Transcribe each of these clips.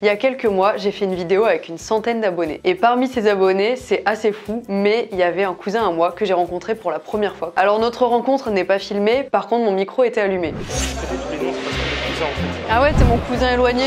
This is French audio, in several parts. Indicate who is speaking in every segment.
Speaker 1: Il y a quelques mois, j'ai fait une vidéo avec une centaine d'abonnés. Et parmi ces abonnés, c'est assez fou, mais il y avait un cousin à moi que j'ai rencontré pour la première fois. Alors notre rencontre n'est pas filmée, par contre mon micro était allumé. Ah ouais, t'es mon cousin éloigné.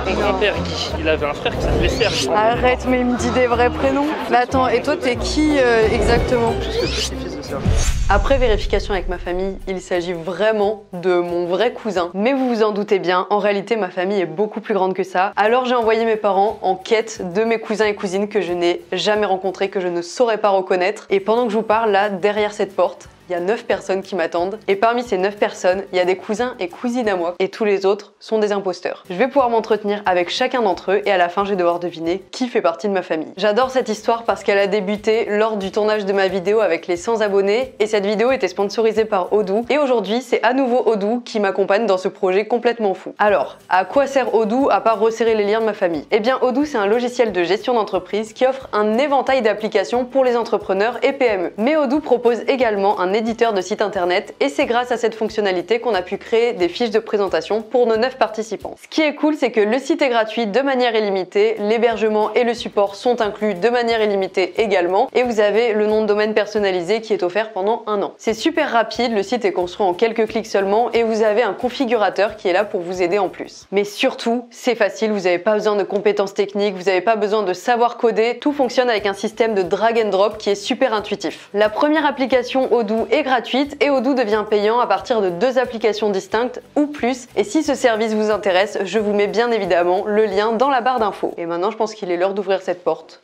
Speaker 2: Mon grand-père Guy, il avait un frère qui s'appelait Serge.
Speaker 1: Arrête, mais il me dit des vrais prénoms. Mais attends, et toi t'es qui exactement?
Speaker 2: Je suis le petit-fils de Serge.
Speaker 1: Après vérification avec ma famille, il s'agit vraiment de mon vrai cousin. Mais vous vous en doutez bien, en réalité ma famille est beaucoup plus grande que ça. Alors j'ai envoyé mes parents en quête de mes cousins et cousines que je n'ai jamais rencontrés, que je ne saurais pas reconnaître. Et pendant que je vous parle, là, derrière cette porte, il y a 9 personnes qui m'attendent. Et parmi ces 9 personnes, il y a des cousins et cousines à moi. Et tous les autres sont des imposteurs. Je vais pouvoir m'entretenir avec chacun d'entre eux et à la fin, je vais devoir deviner qui fait partie de ma famille. J'adore cette histoire parce qu'elle a débuté lors du tournage de ma vidéo avec les 100 abonnés. Et cette vidéo était sponsorisée par Odoo. Et aujourd'hui, c'est à nouveau Odoo qui m'accompagne dans ce projet complètement fou. Alors, à quoi sert Odoo à part resserrer les liens de ma famille? Eh bien, Odoo, c'est un logiciel de gestion d'entreprise qui offre un éventail d'applications pour les entrepreneurs et PME. Mais Odoo propose également un éditeur de site internet et c'est grâce à cette fonctionnalité qu'on a pu créer des fiches de présentation pour nos 9 participants. Ce qui est cool, c'est que le site est gratuit de manière illimitée, l'hébergement et le support sont inclus de manière illimitée également et vous avez le nom de domaine personnalisé qui est offert pendant 1 an. C'est super rapide, le site est construit en quelques clics seulement et vous avez un configurateur qui est là pour vous aider en plus. Mais surtout, c'est facile, vous n'avez pas besoin de compétences techniques, vous n'avez pas besoin de savoir coder, tout fonctionne avec un système de drag and drop qui est super intuitif. La première application Odoo est gratuite et Odoo devient payant à partir de 2 applications distinctes ou plus. Et si ce service vous intéresse, je vous mets bien évidemment le lien dans la barre d'infos. Et maintenant, je pense qu'il est l'heure d'ouvrir cette porte.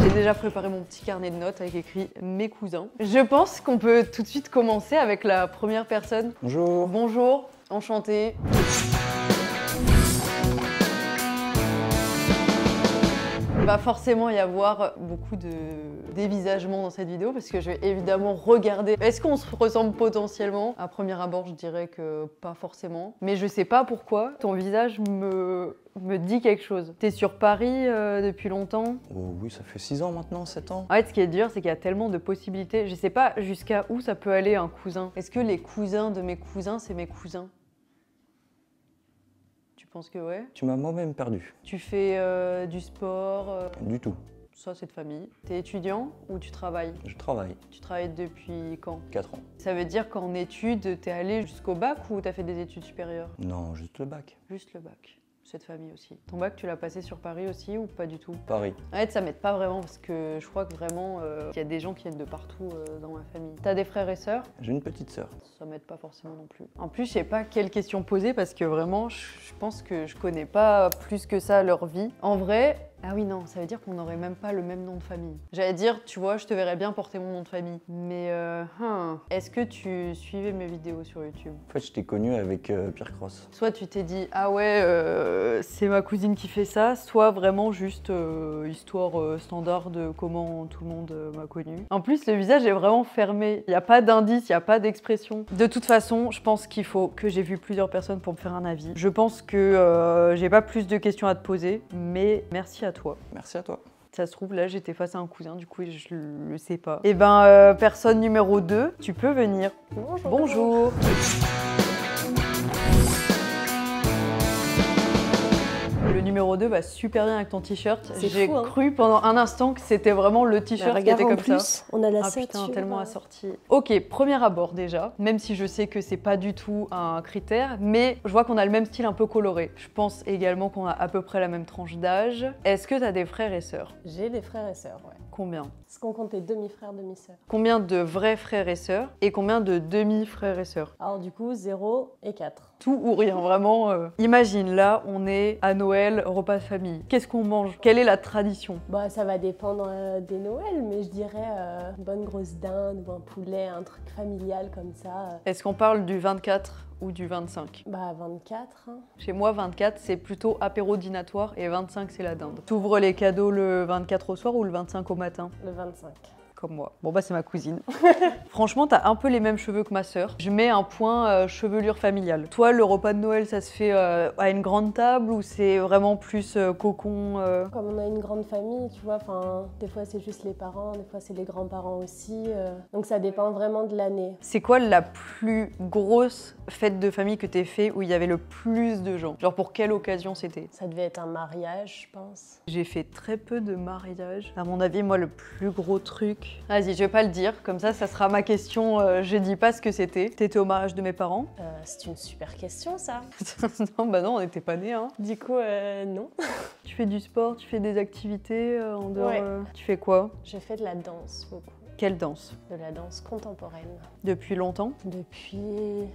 Speaker 1: J'ai déjà préparé mon petit carnet de notes avec écrit mes cousins. Je pense qu'on peut tout de suite commencer avec la première personne.
Speaker 3: Bonjour.
Speaker 1: Bonjour, enchanté. Il va forcément y avoir beaucoup de dévisagement dans cette vidéo parce que je vais évidemment regarder. Est-ce qu'on se ressemble potentiellement? À premier abord, je dirais que pas forcément. Mais je sais pas pourquoi. Ton visage me dit quelque chose. T'es sur Paris depuis longtemps?
Speaker 3: Oh oui, ça fait 6 ans maintenant, 7 ans.
Speaker 1: En fait, ce qui est dur, c'est qu'il y a tellement de possibilités. Je sais pas jusqu'à où ça peut aller un cousin. Est-ce que les cousins de mes cousins, c'est mes cousins? Je pense que ouais.
Speaker 3: Tu m'as moi-même perdu.
Speaker 1: Tu fais du sport
Speaker 3: Du tout.
Speaker 1: Ça, c'est de famille. T'es étudiant ou tu travailles?
Speaker 3: Je travaille.
Speaker 1: Tu travailles depuis quand?
Speaker 3: 4 ans.
Speaker 1: Ça veut dire qu'en études, t'es allé jusqu'au bac ou t'as fait des études supérieures?
Speaker 3: Non, juste le bac.
Speaker 1: Juste le bac. Cette famille aussi. Ton bac, tu l'as passé sur Paris aussi ou pas du tout?
Speaker 3: Paris.
Speaker 1: En fait, ça m'aide pas vraiment parce que je crois que vraiment, il y a des gens qui viennent de partout dans ma famille. T'as des frères et sœurs?
Speaker 3: J'ai une petite sœur.
Speaker 1: Ça m'aide pas forcément non plus. En plus, je sais pas quelle question poser parce que vraiment, je pense que je connais pas plus que ça leur vie. En vrai, ah oui, non, ça veut dire qu'on n'aurait même pas le même nom de famille. J'allais dire, tu vois, je te verrais bien porter mon nom de famille. Mais, est-ce que tu suivais mes vidéos sur YouTube?
Speaker 3: En fait, je t'ai connu avec Pierre Cross.
Speaker 1: Soit tu t'es dit, ah ouais, c'est ma cousine qui fait ça, soit vraiment juste histoire standard de comment tout le monde m'a connu. En plus, le visage est vraiment fermé. Il n'y a pas d'indice, il n'y a pas d'expression. De toute façon, je pense qu'il faut que j'ai vu plusieurs personnes pour me faire un avis. Je pense que j'ai pas plus de questions à te poser, mais merci à toi.
Speaker 3: Merci à toi.
Speaker 1: Ça se trouve, là, j'étais face à un cousin, du coup, je le sais pas. Et ben, personne numéro 2, tu peux venir.
Speaker 4: Bonjour.
Speaker 1: Bonjour. Le numéro 2 va super bien avec ton t-shirt. J'ai cru pendant un instant que c'était vraiment le t-shirt qui était comme ça.
Speaker 4: On a la
Speaker 1: ah
Speaker 4: ceinture.
Speaker 1: putain, tellement assorti. Ok, premier abord déjà, même si je sais que c'est pas du tout un critère, mais je vois qu'on a le même style un peu coloré. Je pense également qu'on a à peu près la même tranche d'âge. Est-ce que t'as des frères et sœurs?
Speaker 4: J'ai des frères et sœurs, ouais.
Speaker 1: Combien?
Speaker 4: Est-ce qu'on compte les demi-frères, demi-sœurs?
Speaker 1: Combien de vrais frères et sœurs et combien de demi-frères et sœurs?
Speaker 4: Alors du coup, 0 et 4.
Speaker 1: Tout ou rien, vraiment. Imagine, là, on est à Noël, repas de famille. Qu'est-ce qu'on mange? Quelle est la tradition?
Speaker 4: Bah, ça va dépendre des Noëls, mais je dirais une bonne grosse dinde ou un poulet, un truc familial comme ça.
Speaker 1: Est-ce qu'on parle du 24 ou du 25?
Speaker 4: Bah 24. Hein.
Speaker 1: Chez moi, 24, c'est plutôt apéro dînatoire et 25, c'est la dinde. T'ouvres les cadeaux le 24 au soir ou le 25 au matin?
Speaker 4: Le 25.
Speaker 1: Comme moi. Bon bah c'est ma cousine. Franchement, t'as un peu les mêmes cheveux que ma sœur. Je mets un point chevelure familiale. Toi, le repas de Noël, ça se fait à une grande table ou c'est vraiment plus cocon
Speaker 4: Comme on a une grande famille, tu vois, des fois c'est juste les parents, des fois c'est les grands-parents aussi. Donc ça dépend vraiment de l'année.
Speaker 1: C'est quoi la plus grosse fête de famille que t'aies fait où il y avait le plus de gens? Genre pour quelle occasion c'était?
Speaker 4: Ça devait être un mariage, je pense.
Speaker 1: J'ai fait très peu de mariages. À mon avis, moi, le plus gros truc... Vas-y, je vais pas le dire, comme ça sera ma question, je dis pas ce que c'était. T'étais au mariage de mes parents?
Speaker 4: C'est une super question, ça.
Speaker 1: Non, bah non, on n'était pas nés, hein.
Speaker 4: Du coup, non.
Speaker 1: Tu fais du sport, tu fais des activités en dehors
Speaker 4: Ouais.
Speaker 1: Tu fais quoi?
Speaker 4: Je fais de la danse, beaucoup.
Speaker 1: Quelle danse?
Speaker 4: De la danse contemporaine.
Speaker 1: Depuis longtemps?
Speaker 4: Depuis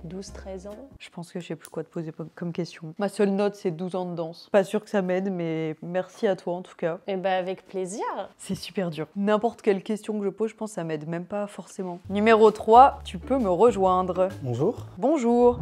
Speaker 4: 12-13 ans.
Speaker 1: Je pense que je sais plus quoi te poser comme question. Ma seule note, c'est 12 ans de danse. Pas sûr que ça m'aide, mais merci à toi en tout cas.
Speaker 4: Et bah avec plaisir.
Speaker 1: C'est super dur. N'importe quelle question que je pose, je pense que ça m'aide même pas forcément. Numéro 3, tu peux me rejoindre.
Speaker 3: Bonjour.
Speaker 1: Bonjour.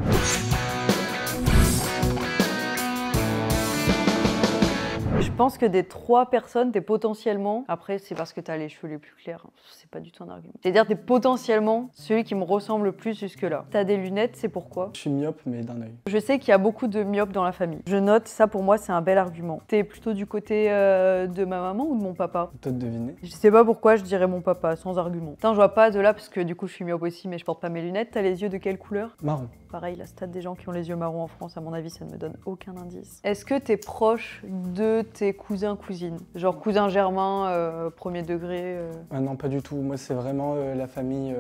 Speaker 1: Je pense que des 3 personnes, t'es potentiellement... Après, c'est parce que t'as les cheveux les plus clairs. C'est pas du tout un argument. C'est-à-dire t'es potentiellement celui qui me ressemble le plus jusque-là. T'as des lunettes, c'est pourquoi?
Speaker 3: Je suis myope, mais d'un œil.
Speaker 1: Je sais qu'il y a beaucoup de myopes dans la famille. Je note, ça pour moi, c'est un bel argument. T'es plutôt du côté de ma maman ou de mon papa?
Speaker 3: Toi de deviner.
Speaker 1: Je sais pas pourquoi je dirais mon papa, sans argument. Putain, je vois pas de là, parce que du coup, je suis myope aussi, mais je porte pas mes lunettes. T'as les yeux de quelle couleur?
Speaker 3: Marron.
Speaker 1: Pareil, la stat des gens qui ont les yeux marrons en France, à mon avis, ça ne me donne aucun indice. Est-ce que t'es proche de tes cousins, cousines? Genre cousin germain, premier degré
Speaker 3: Ah non, pas du tout. Moi, c'est vraiment la famille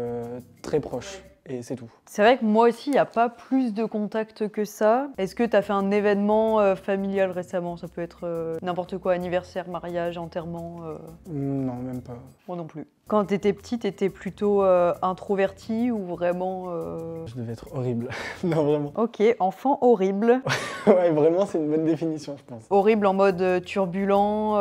Speaker 3: très proche. Et c'est tout.
Speaker 1: C'est vrai que moi aussi, il n'y a pas plus de contacts que ça. Est-ce que tu as fait un événement familial récemment? Ça peut être n'importe quoi, anniversaire, mariage, enterrement
Speaker 3: Non, même pas.
Speaker 1: Moi non plus. Quand tu étais petite, tu étais plutôt introvertie ou vraiment...
Speaker 3: Je devais être horrible. Non, vraiment.
Speaker 1: Ok, enfant horrible.
Speaker 3: Ouais, vraiment, c'est une bonne définition, je pense.
Speaker 1: Horrible en mode turbulent.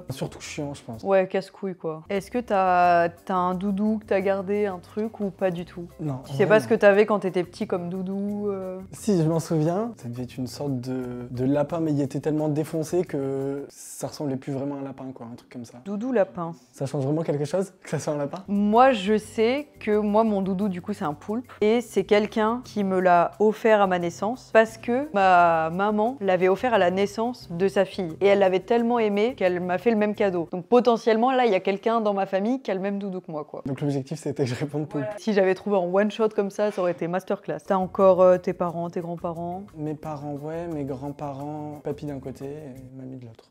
Speaker 3: Surtout chiant, je pense.
Speaker 1: Ouais, casse-couille quoi. Est-ce que t'as un doudou que t'as gardé, un truc ou pas du tout?
Speaker 3: Non.
Speaker 1: Tu sais pas ce que t'avais quand t'étais petit comme doudou
Speaker 3: Si, je m'en souviens. Ça devait être une sorte de lapin, mais il était tellement défoncé que ça ressemblait plus vraiment à un lapin, quoi. Un truc comme ça.
Speaker 1: Doudou lapin.
Speaker 3: Ça change vraiment quelque chose que ça soit un lapin?
Speaker 1: Moi, je sais que mon doudou, du coup, c'est un poulpe. Et c'est quelqu'un qui me l'a offert à ma naissance parce que ma maman l'avait offert à la naissance de sa fille. Et elle l'avait tellement aimé qu'elle m'a fait le même cadeau. Donc potentiellement, là, il y a quelqu'un dans ma famille qui a le même doudou que moi, quoi.
Speaker 3: Donc l'objectif, c'était que je réponde poulpe.
Speaker 1: Si j'avais trouvé en one shot comme ça aurait été masterclass. T'as encore tes parents, tes grands-parents?
Speaker 3: Mes parents, ouais. Mes grands-parents, papy d'un côté et mamie de l'autre.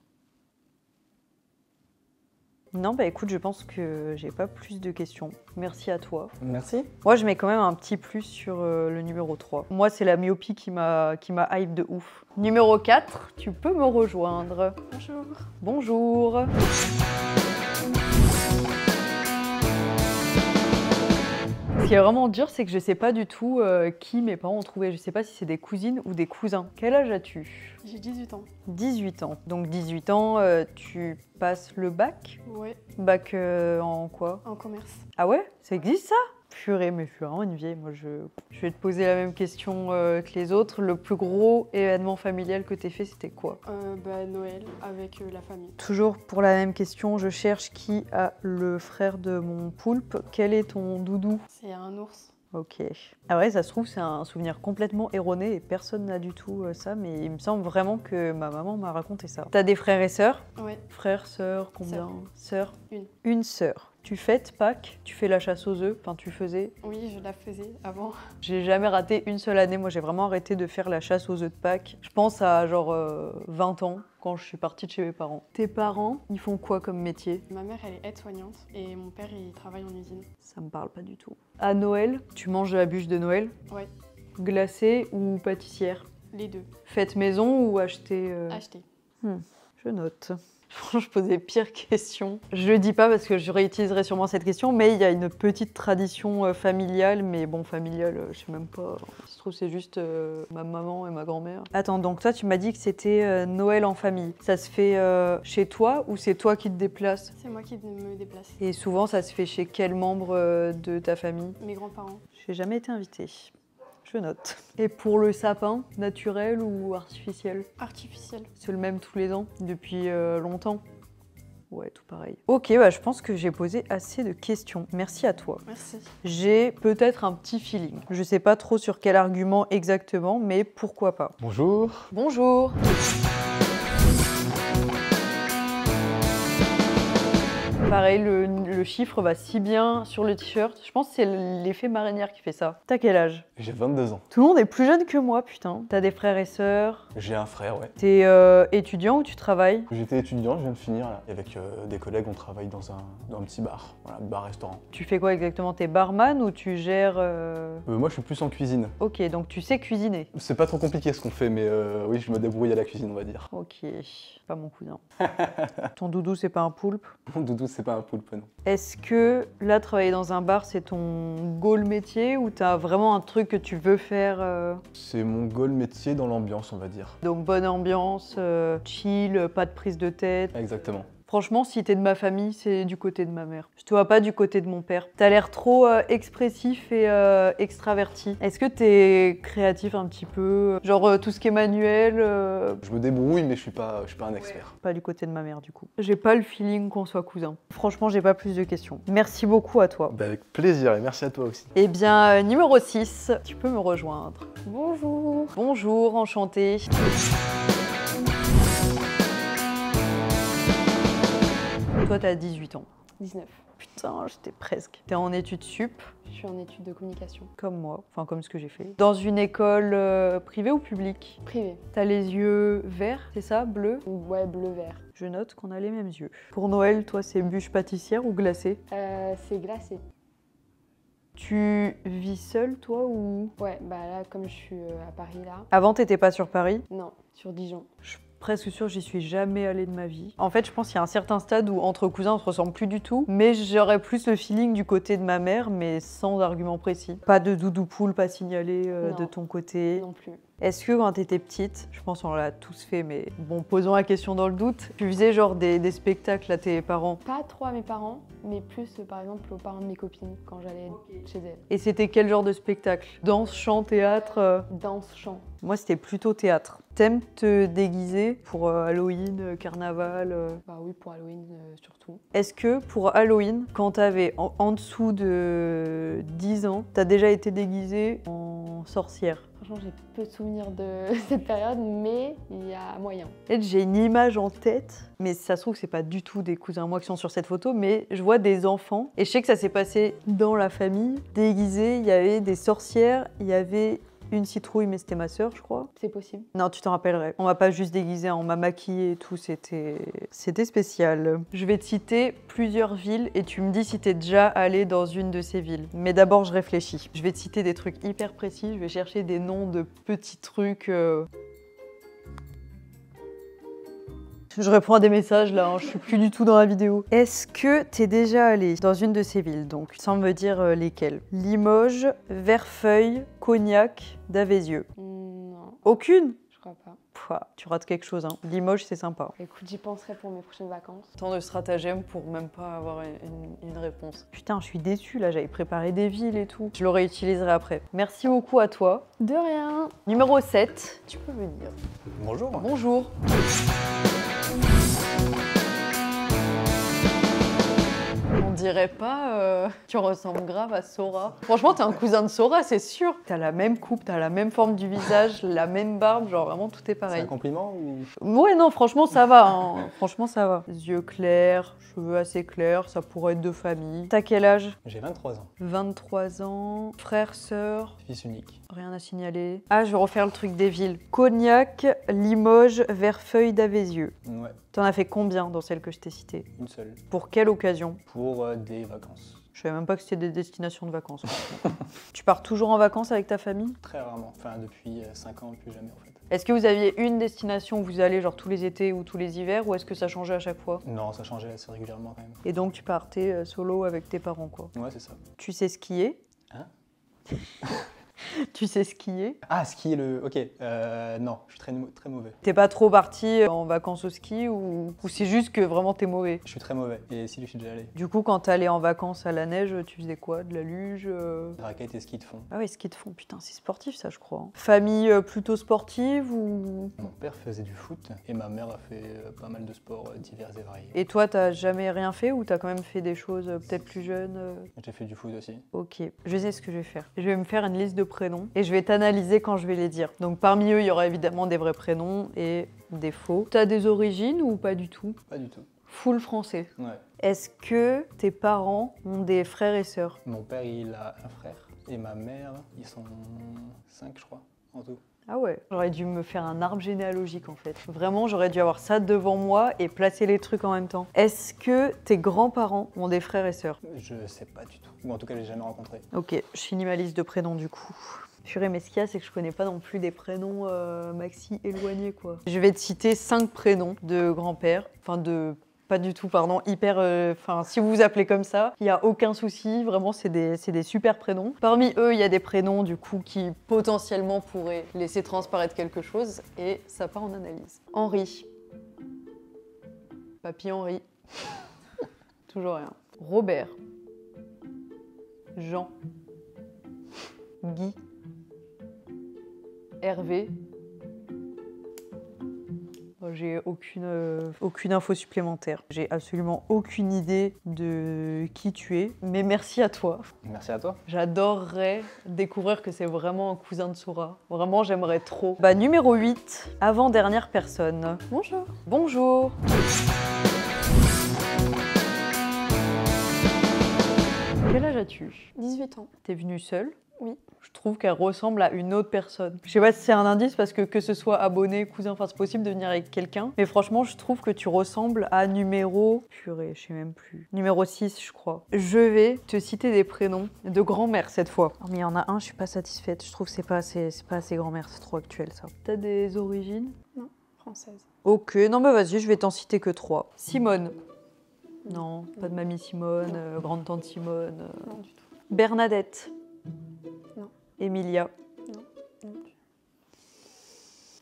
Speaker 1: Non, bah écoute, je pense que j'ai pas plus de questions. Merci à toi.
Speaker 3: Merci.
Speaker 1: Moi, je mets quand même un petit plus sur le numéro 3. Moi, c'est la myopie qui m'a hype de ouf. Numéro 4, tu peux me rejoindre.
Speaker 5: Bonjour.
Speaker 1: Bonjour. Ce qui est vraiment dur, c'est que je sais pas du tout qui mes parents ont trouvé. Je sais pas si c'est des cousines ou des cousins. Quel âge as-tu?
Speaker 5: J'ai 18 ans.
Speaker 1: 18 ans. Donc 18 ans, tu passes le bac?
Speaker 5: Ouais,
Speaker 1: Bac en quoi?
Speaker 5: en commerce.
Speaker 1: Ah ouais? Ça existe ça? Purée, mais je suis vraiment une vieille. Moi, je vais te poser la même question que les autres. Le plus gros événement familial que t'aies fait, c'était quoi?
Speaker 5: Noël avec la famille.
Speaker 1: Toujours pour la même question, je cherche qui a le frère de mon poulpe. Quel est ton doudou?
Speaker 5: C'est un ours.
Speaker 1: Ok. Ah ouais, ça se trouve, c'est un souvenir complètement erroné et personne n'a du tout ça, mais il me semble vraiment que ma maman m'a raconté ça. T'as des frères et sœurs?
Speaker 5: Ouais,
Speaker 1: Frères, sœurs, combien? Sœurs?
Speaker 5: Une.
Speaker 1: Une sœur. Tu fêtes Pâques? Tu fais la chasse aux œufs? Enfin, tu faisais?
Speaker 5: oui, je la faisais avant.
Speaker 1: J'ai jamais raté une seule année. Moi, j'ai vraiment arrêté de faire la chasse aux œufs de Pâques. Je pense à genre 20 ans, quand je suis partie de chez mes parents. Tes parents, ils font quoi comme métier?
Speaker 5: Ma mère, elle est aide-soignante et mon père, il travaille en usine.
Speaker 1: Ça me parle pas du tout. À Noël, tu manges de la bûche de Noël?
Speaker 5: Ouais,
Speaker 1: Glacée ou pâtissière?
Speaker 5: les deux.
Speaker 1: Faites maison ou acheter
Speaker 5: Acheter.
Speaker 1: Je note. Je pose des pires questions. Je le dis pas parce que je réutiliserai sûrement cette question, mais il y a une petite tradition familiale, mais bon, familiale, je sais même pas. Si se trouve, c'est juste ma maman et ma grand-mère. Attends, donc toi, tu m'as dit que c'était Noël en famille. Ça se fait chez toi ou c'est toi qui te déplaces?
Speaker 5: C'est moi qui me déplace.
Speaker 1: Et souvent, ça se fait chez quel membre de ta famille?
Speaker 5: Mes grands-parents.
Speaker 1: J'ai jamais été invitée. Je note. Et pour le sapin, naturel ou artificiel?
Speaker 5: Artificiel.
Speaker 1: C'est le même tous les ans, depuis longtemps? Ouais, tout pareil. Ok, bah, je pense que j'ai posé assez de questions. Merci à toi.
Speaker 5: Merci.
Speaker 1: J'ai peut-être un petit feeling. Je sais pas trop sur quel argument exactement, mais pourquoi pas.
Speaker 3: Bonjour.
Speaker 1: Bonjour. Pareil, le chiffre va si bien sur le t-shirt. Je pense que c'est l'effet marinière qui fait ça. T'as quel âge?
Speaker 3: J'ai 22 ans.
Speaker 1: Tout le monde est plus jeune que moi, putain. T'as des frères et sœurs?
Speaker 3: J'ai un frère, ouais.
Speaker 1: T'es étudiant ou tu travailles?
Speaker 3: J'étais étudiant, je viens de finir là. Et avec des collègues, on travaille dans un petit bar. Voilà, bar-restaurant.
Speaker 1: Tu fais quoi exactement? T'es barman ou tu gères
Speaker 3: Moi, je suis plus en cuisine.
Speaker 1: Ok, donc tu sais cuisiner.
Speaker 3: C'est pas trop compliqué ce qu'on fait, mais oui, je me débrouille à la cuisine, on va dire.
Speaker 1: Ok, pas mon cousin. Ton doudou, c'est pas un poulpe?
Speaker 3: Mon doudou, c'est pas un poulpe, non.
Speaker 1: Est-ce que là, travailler dans un bar, c'est ton goal métier ou t'as vraiment un truc que tu veux faire
Speaker 3: C'est mon goal métier dans l'ambiance, on va dire.
Speaker 1: Donc bonne ambiance, chill, pas de prise de tête.
Speaker 3: Exactement.
Speaker 1: Franchement, si t'es de ma famille, c'est du côté de ma mère. Je te vois pas du côté de mon père. T'as l'air trop expressif et extraverti. Est-ce que t'es créatif un petit peu? Genre tout ce qui est manuel
Speaker 3: Je me débrouille, mais je suis pas un expert.
Speaker 1: Pas du côté de ma mère du coup. J'ai pas le feeling qu'on soit cousins. Franchement, j'ai pas plus de questions. Merci beaucoup à toi.
Speaker 3: Bah, avec plaisir, et merci à toi aussi.
Speaker 1: Eh bien, numéro 6, tu peux me rejoindre.
Speaker 4: Bonjour.
Speaker 1: Bonjour, enchantée. Toi, t'as 18 ans.
Speaker 5: 19.
Speaker 1: Putain, j'étais presque. T'es en études sup,
Speaker 5: Je suis en études de communication.
Speaker 1: comme moi, enfin comme ce que j'ai fait. Dans une école privée ou publique?
Speaker 5: Privée.
Speaker 1: T'as les yeux verts, c'est ça? Bleus?
Speaker 5: Ouais, bleu-vert.
Speaker 1: Je note qu'on a les mêmes yeux. Pour Noël, toi, c'est bûche pâtissière ou glacée?
Speaker 5: C'est glacé.
Speaker 1: Tu vis seule, toi, ou...
Speaker 5: Ouais, bah là, comme je suis à Paris là.
Speaker 1: Avant, t'étais pas sur Paris?
Speaker 5: Non, sur Dijon.
Speaker 1: Je suis presque sûre, j'y suis jamais allée de ma vie. En fait, je pense qu'il y a un certain stade où entre cousins, on se ressemble plus du tout. Mais j'aurais plus le feeling du côté de ma mère, mais sans argument précis. Pas de doudou poule, pas signalé
Speaker 5: Non.
Speaker 1: de ton côté.
Speaker 5: Non plus.
Speaker 1: Est-ce que quand t'étais petite, je pense qu'on l'a tous fait, mais bon, posons la question dans le doute, tu faisais genre des spectacles à tes parents?
Speaker 5: Pas trop à mes parents, mais plus par exemple aux parents de mes copines quand j'allais chez elles.
Speaker 1: Et c'était quel genre de spectacle? Danse, chant, théâtre
Speaker 5: Danse, chant.
Speaker 1: Moi, c'était plutôt théâtre. T'aimes te déguiser pour Halloween, carnaval
Speaker 5: Bah oui, pour Halloween surtout.
Speaker 1: Est-ce que pour Halloween, quand t'avais en dessous de 10 ans, t'as déjà été déguisée en sorcière?
Speaker 5: Franchement, j'ai peu de souvenirs de cette période, mais il y a moyen.
Speaker 1: Peut-être j'ai une image en tête, mais ça se trouve que c'est pas du tout des cousins à moi qui sont sur cette photo, mais je vois des enfants, et je sais que ça s'est passé dans la famille, déguisés, il y avait des sorcières, il y avait une citrouille, mais c'était ma sœur, je crois.
Speaker 5: C'est possible.
Speaker 1: Non, tu t'en rappellerais. On m'a pas juste déguisé, on m'a maquillée et tout, c'était spécial. Je vais te citer plusieurs villes et tu me dis si t'es déjà allé dans une de ces villes. Mais d'abord, je réfléchis. Je vais te citer des trucs hyper précis, je vais chercher des noms de petits trucs... Je réponds à des messages là, hein, je suis plus du tout dans la vidéo. Est-ce que t'es déjà allé dans une de ces villes, donc, sans me dire lesquelles? Limoges, Verfeil, Cognac, Davézieux.
Speaker 5: Non,
Speaker 1: Aucune?
Speaker 5: je crois pas.
Speaker 1: Pouah, tu rates quelque chose, hein. Limoges, c'est sympa.
Speaker 5: Écoute, j'y penserai pour mes prochaines vacances.
Speaker 1: Tant de stratagèmes pour même pas avoir une réponse. Putain, je suis déçue là, j'avais préparé des villes et tout. Je le réutiliserai après. Merci beaucoup à toi.
Speaker 5: De rien.
Speaker 1: Numéro 7, tu peux venir.
Speaker 3: Bonjour.
Speaker 1: Bonjour. On dirait pas, tu ressembles grave à Sora. Franchement, t'es un cousin de Sora, c'est sûr. T'as la même coupe, t'as la même forme du visage, la même barbe, genre vraiment tout est
Speaker 3: C'est
Speaker 1: pareil.
Speaker 3: un compliment ou...
Speaker 1: Ouais, non, franchement, ça va. Hein. Franchement, ça va. Yeux clairs, cheveux assez clairs, ça pourrait être de famille. T'as quel âge?
Speaker 3: J'ai 23 ans.
Speaker 1: 23 ans. Frère, sœur,
Speaker 3: Fils unique.
Speaker 1: rien à signaler. Ah, je vais refaire le truc des villes. Cognac, Limoges, Verfeil, Davézieux.
Speaker 3: Ouais,
Speaker 1: T'en as fait combien dans celles que je t'ai citées?
Speaker 3: une seule.
Speaker 1: Pour quelle occasion?
Speaker 3: Pour des vacances.
Speaker 1: Je savais même pas que c'était des destinations de vacances. Tu pars toujours en vacances avec ta famille?
Speaker 3: Très rarement. Enfin, depuis 5 ans, plus jamais en fait.
Speaker 1: Est-ce que vous aviez une destination où vous allez genre tous les étés ou tous les hivers, ou est-ce que ça changeait à chaque fois?
Speaker 3: Non, ça changeait assez régulièrement quand même.
Speaker 1: Et donc tu partais solo avec tes parents, quoi.
Speaker 3: Ouais, c'est ça.
Speaker 1: Tu sais skier?
Speaker 3: Hein?
Speaker 6: Tu sais skier?
Speaker 3: Ah, skier ok. Non, je suis très mauvais.
Speaker 6: T'es pas trop parti en vacances au ski ou c'est juste que vraiment t'es mauvais?
Speaker 3: Je suis très mauvais. Et si, je suis déjà allé.
Speaker 6: Du coup, quand t'allais en vacances à la neige, tu faisais quoi? De la luge?
Speaker 3: Raquette et ski de fond.
Speaker 6: Ah ouais, ski de fond, putain, c'est sportif ça, je crois. Famille plutôt sportive ou...
Speaker 3: Mon père faisait du foot et ma mère a fait pas mal de sports divers et variés.
Speaker 6: Et toi, t'as jamais rien fait ou t'as quand même fait des choses peut-être plus jeunes?
Speaker 3: J'ai fait du foot aussi.
Speaker 6: Ok, je sais ce que je vais faire. Je vais me faire une liste de prénoms et je vais t'analyser quand je vais les dire. Donc parmi eux, il y aura évidemment des vrais prénoms et des faux. T'as des origines ou pas du tout?
Speaker 3: Pas du tout.
Speaker 6: Full français.
Speaker 3: Ouais.
Speaker 6: Est-ce que tes parents ont des frères et sœurs?
Speaker 3: Mon père, il a un frère et ma mère, ils sont 5, je crois, en tout.
Speaker 6: Ah ouais, j'aurais dû me faire un arbre généalogique en fait. Vraiment, j'aurais dû avoir ça devant moi et placer les trucs en même temps. Est-ce que tes grands-parents ont des frères et sœurs?
Speaker 3: Je sais pas du tout. Ou en tout cas, je l'ai jamais rencontré.
Speaker 6: Ok, je finis ma liste de prénoms du coup. Purée, mais ce qu'il y a, c'est que je connais pas non plus des prénoms maxi éloignés quoi. Je vais te citer 5 prénoms de grand-père, enfin de... Pas du tout, pardon, hyper... Enfin, si vous vous appelez comme ça, il n'y a aucun souci, vraiment, c'est des super prénoms. Parmi eux, il y a des prénoms, du coup, qui potentiellement pourraient laisser transparaître quelque chose, et ça part en analyse. Henri. Papy Henri. Toujours rien. Robert. Jean. Guy. Hervé. J'ai aucune info supplémentaire. J'ai absolument aucune idée de qui tu es, mais merci à toi.
Speaker 3: Merci à toi.
Speaker 6: J'adorerais découvrir que c'est vraiment un cousin de Sora. Vraiment, j'aimerais trop. Bah, numéro 8, avant-dernière personne.
Speaker 5: Bonjour.
Speaker 6: Bonjour. Quel âge as-tu?
Speaker 5: 18 ans.
Speaker 6: T'es venue seule?
Speaker 5: Oui.
Speaker 6: Je trouve qu'elle ressemble à une autre personne. Je sais pas si c'est un indice parce que ce soit abonné, cousin, enfin c'est possible de venir avec quelqu'un. Mais franchement, je trouve que tu ressembles à numéro... Purée, je sais même plus. Numéro 6, je crois. Je vais te citer des prénoms de grand-mère cette fois. Oh, mais il y en a un, je suis pas satisfaite. Je trouve que c'est pas assez grand-mère, c'est trop actuel ça. T'as des origines?
Speaker 5: Non, française.
Speaker 6: Ok, non bah vas-y, je vais t'en citer que 3. Simone. Non, pas de mamie Simone, grande-tante Simone.
Speaker 5: Non, du tout.
Speaker 6: Bernadette.
Speaker 5: Non.
Speaker 6: Emilia.
Speaker 5: Non, non plus.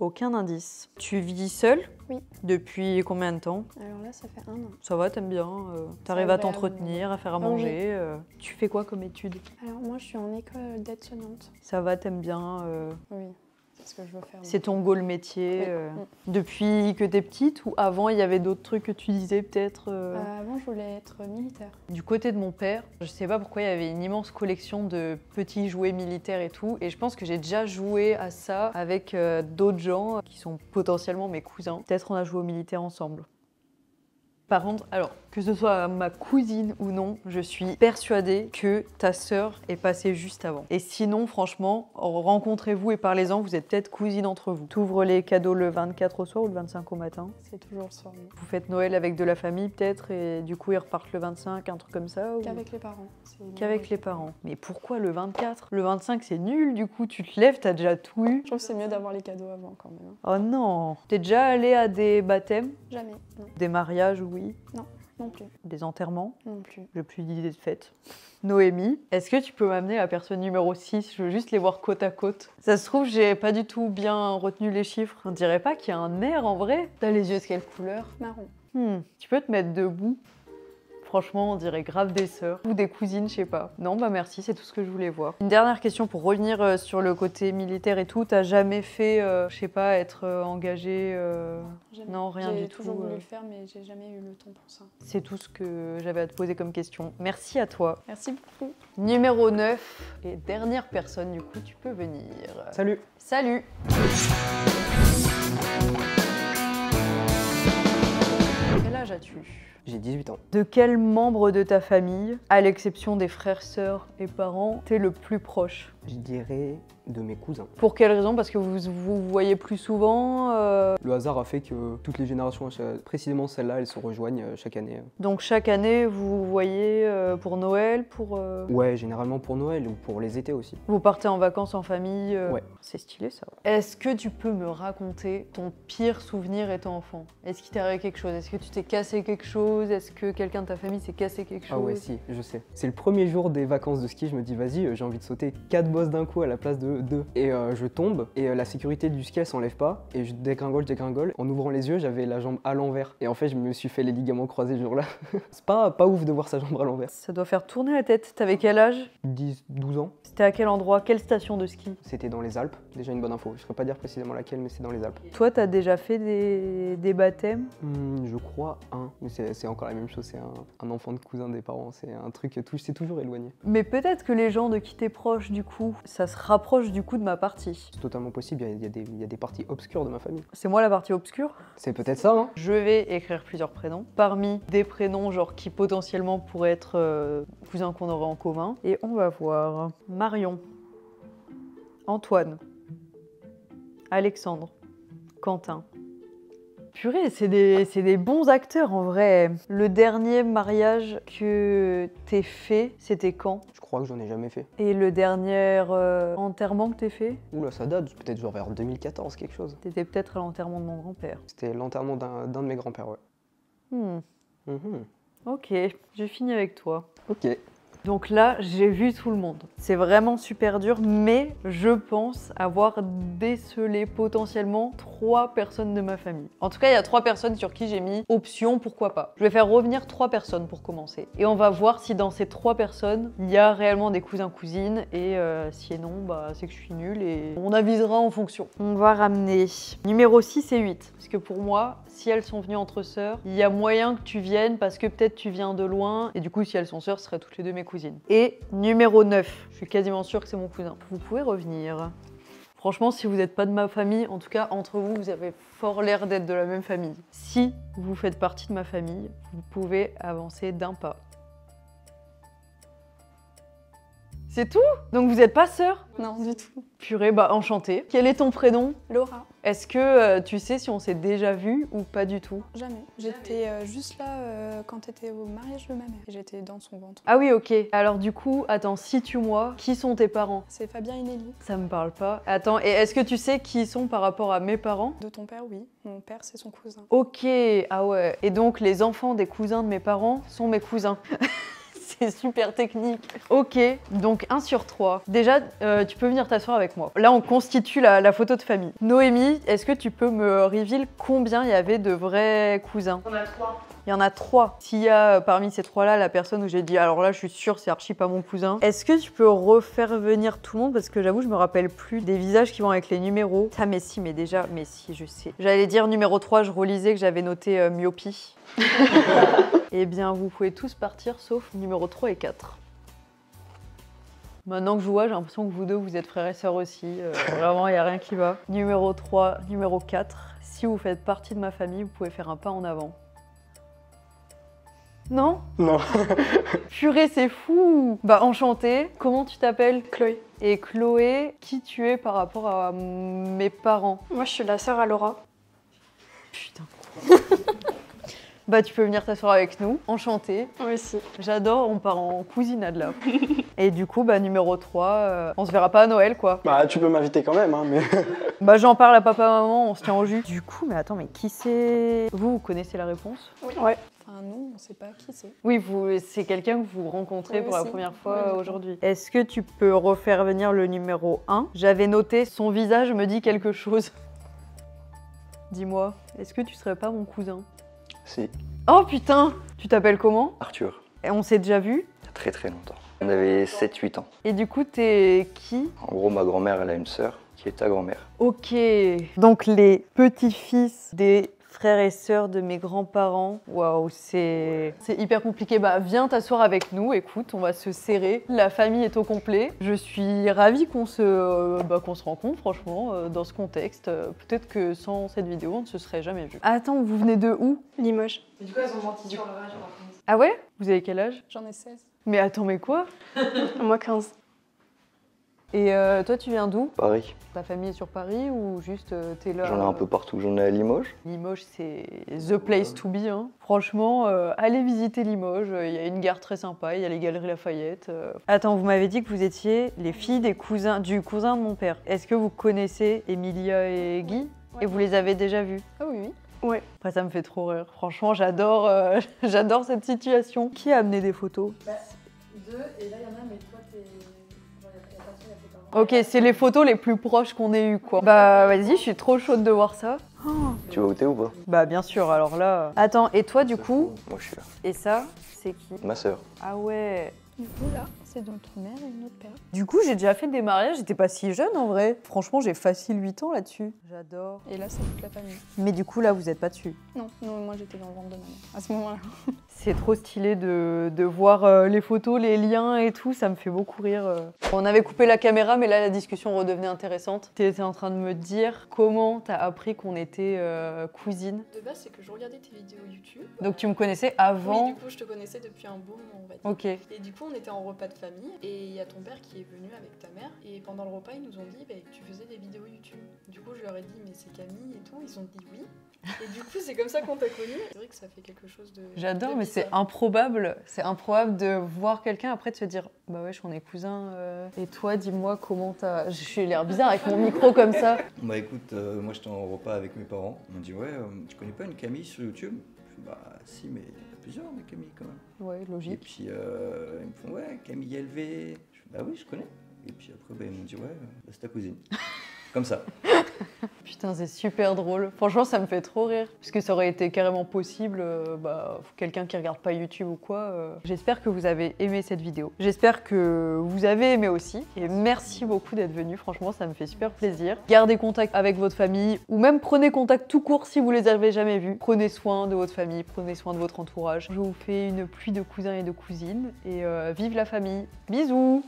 Speaker 6: Aucun indice. Tu vis seule?
Speaker 5: Oui.
Speaker 6: Depuis combien de temps?
Speaker 5: Alors là, ça fait 1 an.
Speaker 6: Ça va, t'aimes bien? T'arrives
Speaker 5: Ça
Speaker 6: à
Speaker 5: va,
Speaker 6: t'entretenir, à faire à
Speaker 5: Ah oui.
Speaker 6: manger? Tu fais quoi comme études?
Speaker 5: Alors moi, je suis en école d'aide-soignante.
Speaker 6: Ça va, t'aimes bien?
Speaker 5: Oui, c'est ce que je veux faire.
Speaker 6: C'est ton goal métier
Speaker 5: Oui.
Speaker 6: depuis que t'es petite ou avant il y avait d'autres trucs que tu disais peut-être?
Speaker 5: Avant, je voulais être militaire.
Speaker 6: Du côté de mon père, je sais pas pourquoi il y avait une immense collection de petits jouets militaires et tout, et je pense que j'ai déjà joué à ça avec d'autres gens qui sont potentiellement mes cousins. Peut-être on a joué au militaire ensemble. Par contre, alors, que ce soit ma cousine ou non, je suis persuadée que ta sœur est passée juste avant. Et sinon, franchement, rencontrez-vous et parlez-en, vous êtes peut-être cousines entre vous. T'ouvres les cadeaux le 24 au soir ou le 25 au matin?
Speaker 5: C'est toujours le soir.
Speaker 6: Vous faites Noël avec de la famille peut-être et du coup ils repartent le 25, un truc comme ça ou...
Speaker 5: Qu'avec les parents.
Speaker 6: Qu'avec les parents. Mais pourquoi le 24? Le 25 c'est nul, du coup tu te lèves, t'as déjà tout eu.
Speaker 5: Je trouve que c'est mieux d'avoir les cadeaux avant quand même.
Speaker 6: Oh non! T'es déjà allé à des baptêmes?
Speaker 5: Jamais, non.
Speaker 6: Des mariages, oui.
Speaker 5: Non plus.
Speaker 6: Des enterrements?
Speaker 5: Non plus.
Speaker 6: J'ai plus d'idées de fête. Noémie, est-ce que tu peux m'amener la personne numéro 6? Je veux juste les voir côte à côte. Ça se trouve, j'ai pas du tout bien retenu les chiffres. On dirait pas qu'il y a un air en vrai. T'as les yeux de quelle couleur?
Speaker 5: Marron.
Speaker 6: Tu peux te mettre debout? Franchement, on dirait grave des sœurs ou des cousines, je sais pas. Non, bah merci, c'est tout ce que je voulais voir. Une dernière question pour revenir sur le côté militaire et tout. T'as jamais fait, je sais pas, être engagé
Speaker 5: Jamais.
Speaker 6: Non, rien du tout.
Speaker 5: J'ai toujours voulu le faire, mais j'ai jamais eu le temps pour ça.
Speaker 6: C'est tout ce que j'avais à te poser comme question. Merci à toi.
Speaker 5: Merci beaucoup.
Speaker 6: Numéro 9 et dernière personne, du coup, tu peux venir.
Speaker 3: Salut.
Speaker 6: Salut. Quel âge as-tu?
Speaker 7: J'ai 18 ans.
Speaker 6: De quel membre de ta famille, à l'exception des frères, sœurs et parents, t'es le plus proche?
Speaker 7: Je dirais de mes cousins.
Speaker 6: Pour quelle raison? Parce que vous voyez plus souvent
Speaker 7: Le hasard a fait que toutes les générations, précisément celle-là, elles se rejoignent chaque année.
Speaker 6: Donc chaque année, vous voyez pour Noël, pour...
Speaker 7: Ouais, généralement pour Noël ou pour les étés aussi.
Speaker 6: Vous partez en vacances en famille
Speaker 7: Ouais.
Speaker 6: C'est stylé ça. Est-ce que tu peux me raconter ton pire souvenir étant enfant? Est-ce qu'il t'est arrivé quelque chose? Est-ce que tu t'es cassé quelque chose? Est-ce que quelqu'un de ta famille s'est cassé quelque chose?
Speaker 7: Ah ouais, si, je sais. C'est le premier jour des vacances de ski, je me dis vas-y, j'ai envie de sauter 4 bonhommes bosse d'un coup à la place de 2. Et je tombe, et la sécurité du ski elle s'enlève pas, et je dégringole. En ouvrant les yeux, j'avais la jambe à l'envers. Et en fait, je me suis fait les ligaments croisés ce jour-là. C'est pas ouf de voir sa jambe à l'envers.
Speaker 6: Ça doit faire tourner la tête. T'avais quel âge?
Speaker 7: 12 ans.
Speaker 6: C'était à quel endroit? Quelle station de ski?
Speaker 7: C'était dans les Alpes, déjà une bonne info. Je ne saurais pas dire précisément laquelle, mais c'est dans les Alpes.
Speaker 6: Toi, t'as déjà fait des baptêmes?
Speaker 7: Je crois un, mais c'est encore la même chose, c'est un enfant de cousin des parents, c'est un truc, c'est toujours éloigné.
Speaker 6: Mais peut-être que les gens de qui t'es proche, du coup, ça se rapproche du coup de ma partie.
Speaker 7: C'est totalement possible, il y a des parties obscures de ma famille.
Speaker 6: C'est moi la partie obscure?
Speaker 7: C'est peut-être ça, hein.
Speaker 6: Je vais écrire plusieurs prénoms. Parmi des prénoms genre qui potentiellement pourraient être cousins qu'on aurait en commun. Et on va voir Marion, Antoine, Alexandre, Quentin. Purée, c'est des bons acteurs en vrai. Le dernier mariage que t'es fait, c'était quand?
Speaker 7: Je crois que j'en ai jamais fait.
Speaker 6: Et le dernier enterrement que t'es fait?
Speaker 7: Oula, ça date, peut-être genre vers 2014, quelque chose.
Speaker 6: T'étais peut-être à l'enterrement de mon grand-père.
Speaker 7: C'était l'enterrement d'un de mes grands-pères, ouais.
Speaker 6: Ok, j'ai fini avec toi.
Speaker 7: Ok.
Speaker 6: Donc là, j'ai vu tout le monde. C'est vraiment super dur, mais je pense avoir décelé potentiellement 3 personnes de ma famille. En tout cas, il y a 3 personnes sur qui j'ai mis option, pourquoi pas. Je vais faire revenir 3 personnes pour commencer. Et on va voir si dans ces 3 personnes, il y a réellement des cousins-cousines. Et sinon, bah, c'est que je suis nulle et on avisera en fonction. On va ramener numéro 6 et 8. Parce que pour moi, si elles sont venues entre sœurs, il y a moyen que tu viennes parce que peut-être tu viens de loin. Et du coup, si elles sont sœurs, ce seraient toutes les deux mes cousines. Et numéro 9, je suis quasiment sûre que c'est mon cousin. Vous pouvez revenir. Franchement, si vous n'êtes pas de ma famille, en tout cas, entre vous, vous avez fort l'air d'être de la même famille. Si vous faites partie de ma famille, vous pouvez avancer d'un pas. C'est tout? Donc vous n'êtes pas sœurs?
Speaker 5: Non, du tout.
Speaker 6: Purée, bah enchantée. Quel est ton prénom?
Speaker 5: Laura.
Speaker 6: Est-ce que tu sais si on s'est déjà vu ou pas du tout?
Speaker 5: Jamais. J'étais juste là quand t'étais au mariage de ma mère. J'étais dans son ventre.
Speaker 6: Ah oui, ok. Alors du coup, attends, situe-moi. Qui sont tes parents?
Speaker 5: C'est Fabien et Nelly.
Speaker 6: Ça me parle pas. Attends, et est-ce que tu sais qui ils sont par rapport à mes parents?
Speaker 5: De ton père, oui. Mon père, c'est son cousin.
Speaker 6: Ok, ah ouais. Et donc les enfants des cousins de mes parents sont mes cousins. C'est super technique. Ok, donc 1 sur 3. Déjà, tu peux venir t'asseoir avec moi. Là, on constitue la photo de famille. Noémie, est-ce que tu peux me reveal combien il y avait de vrais cousins?
Speaker 1: On a 3.
Speaker 6: Il y en a 3. S'il y a parmi ces 3-là la personne où j'ai dit alors là je suis sûre c'est archi pas mon cousin. Est-ce que tu peux refaire venir tout le monde parce que j'avoue je me rappelle plus des visages qui vont avec les numéros. Ah mais si je sais. J'allais dire numéro 3, je relisais que j'avais noté myopie. Eh bien vous pouvez tous partir sauf numéro 3 et 4. Maintenant que je vous vois, j'ai l'impression que vous deux vous êtes frères et sœurs aussi. Vraiment il n'y a rien qui va. Numéro 3, numéro 4. Si vous faites partie de ma famille, vous pouvez faire un pas en avant. Non?
Speaker 3: Non.
Speaker 6: Purée, c'est fou! Bah, enchantée. Comment tu t'appelles?
Speaker 5: Chloé.
Speaker 6: Et Chloé, qui tu es par rapport à mes parents?
Speaker 5: Moi, je suis la sœur à Laura.
Speaker 6: Putain. Bah, tu peux venir t'asseoir avec nous. Enchantée.
Speaker 5: Moi aussi.
Speaker 6: J'adore, on part en cousinade là. Et du coup, bah, numéro 3, on se verra pas à Noël, quoi.
Speaker 3: Bah, tu peux m'inviter quand même, hein, mais...
Speaker 6: Bah, j'en parle à papa, maman, on se tient au jus. Du coup, mais attends, mais qui c'est? Vous connaissez la réponse?
Speaker 5: Oui. Ouais. Enfin, non, on sait pas qui c'est.
Speaker 6: Oui, c'est quelqu'un que vous rencontrez
Speaker 5: Oui,
Speaker 6: pour la
Speaker 5: si.
Speaker 6: première fois
Speaker 5: Ouais,
Speaker 6: aujourd'hui. Est-ce que tu peux refaire venir le numéro 1? J'avais noté son visage me dit quelque chose. Dis-moi, est-ce que tu serais pas mon cousin?
Speaker 8: Si,
Speaker 6: Oh putain! Tu t'appelles comment?
Speaker 8: Arthur,
Speaker 6: Et on s'est déjà vu?
Speaker 8: il y a très très longtemps. On avait 7-8 ans.
Speaker 6: Et du coup, t'es qui?
Speaker 8: En gros, ma grand-mère, elle a une sœur qui est ta grand-mère.
Speaker 6: Ok. Donc les petits-fils des frères et sœurs de mes grands-parents. Waouh, c'est hyper compliqué. Bah, viens t'asseoir avec nous, écoute, on va se serrer. La famille est au complet. Je suis ravie qu'on se rencontre, franchement, dans ce contexte. Peut-être que sans cette vidéo, on ne se serait jamais vu. Attends, vous venez de où?
Speaker 5: Limoges.
Speaker 1: Mais du coup, elles ont menti sur leur âge.
Speaker 6: Ah ouais? Vous avez quel âge?
Speaker 5: J'en ai 16.
Speaker 6: Mais attends, mais quoi?
Speaker 5: Moi, 15.
Speaker 6: Et toi, tu viens d'où?
Speaker 8: Paris,
Speaker 6: Ta famille est sur Paris ou juste t'es là?
Speaker 8: j'en ai un peu partout. J'en ai à Limoges.
Speaker 6: Limoges, c'est the place to be. Hein. Franchement, allez visiter Limoges. Il y a une gare très sympa, il y a les Galeries Lafayette. Attends, vous m'avez dit que vous étiez les filles du cousin de mon père. Est-ce que vous connaissez Emilia et Guy? Et vous les avez déjà vus?
Speaker 5: Ah oui, oui.
Speaker 6: Ouais. Après, ça me fait trop rire. Franchement, j'adore j'adore cette situation. Qui a amené des photos?
Speaker 1: 2, et là, il y en a, mais toi, t'es. Genre, il y a personne, il y a fait un
Speaker 6: Ok, c'est les photos les plus proches qu'on ait eues, quoi. Bah vas-y, je suis trop chaude de voir ça.
Speaker 8: Tu vas où t'es ou pas?
Speaker 6: Bah bien sûr, alors là... Attends, et toi du coup?
Speaker 8: Moi je suis là.
Speaker 6: Et ça, c'est qui?
Speaker 8: Ma sœur.
Speaker 6: Ah ouais.
Speaker 5: Du coup, là, c'est notre mère et notre père.
Speaker 6: Du coup, j'ai déjà fait des mariages, j'étais pas si jeune en vrai. Franchement, j'ai facile 8 ans là-dessus. J'adore.
Speaker 5: Et là, c'est toute la famille.
Speaker 6: Mais du coup, là, vous êtes pas dessus.
Speaker 5: Non, moi j'étais dans le ventre de ma mère à ce moment-là.
Speaker 6: C'est trop stylé de voir les photos, les liens et tout, ça me fait beaucoup rire. On avait coupé la caméra, mais là, la discussion redevenait intéressante. Tu étais en train de me dire comment t'as appris qu'on était cousines.
Speaker 9: De base, c'est que je regardais tes vidéos YouTube.
Speaker 6: Donc tu me connaissais avant?
Speaker 9: Oui, du coup, je te connaissais depuis un beau moment, on va dire.
Speaker 6: Ok.
Speaker 9: Et du coup, on était en repas de famille et il y a ton père qui est venu avec ta mère. Et pendant le repas, ils nous ont dit que tu faisais des vidéos YouTube. Du coup, je leur ai dit, mais c'est Camille et tout. Ils ont dit oui. Et du coup, c'est comme ça qu'on t'a connue. C'est vrai que ça fait quelque chose de.
Speaker 6: J'adore,
Speaker 9: de
Speaker 6: mais c'est
Speaker 9: bizarre.
Speaker 6: improbable. C'est improbable de voir quelqu'un après de se dire bah ouais, on est cousins. Et toi, dis-moi comment t'as. J'ai l'air bizarre avec mon micro comme ça.
Speaker 10: Bah écoute, moi j'étais en repas avec mes parents. Ils m'ont dit ouais, tu connais pas une Camille sur YouTube? Je fais, bah si, mais il y en a plusieurs des Camille quand même.
Speaker 6: Ouais,
Speaker 10: Et
Speaker 6: logique.
Speaker 10: puis ils me font ouais, Camille LV. Je fais bah oui, je connais. Et puis après, bah, ils m'ont dit ouais, bah, c'est ta cousine. Comme ça.
Speaker 6: Putain, c'est super drôle. Franchement, ça me fait trop rire. Parce que ça aurait été carrément possible, quelqu'un qui regarde pas YouTube ou quoi. J'espère que vous avez aimé cette vidéo. J'espère que vous avez aimé aussi. Et merci beaucoup d'être venu. Franchement, ça me fait super plaisir. Gardez contact avec votre famille ou même prenez contact tout court si vous les avez jamais vus. Prenez soin de votre famille, prenez soin de votre entourage. Je vous fais une pluie de cousins et de cousines. Et vive la famille. Bisous!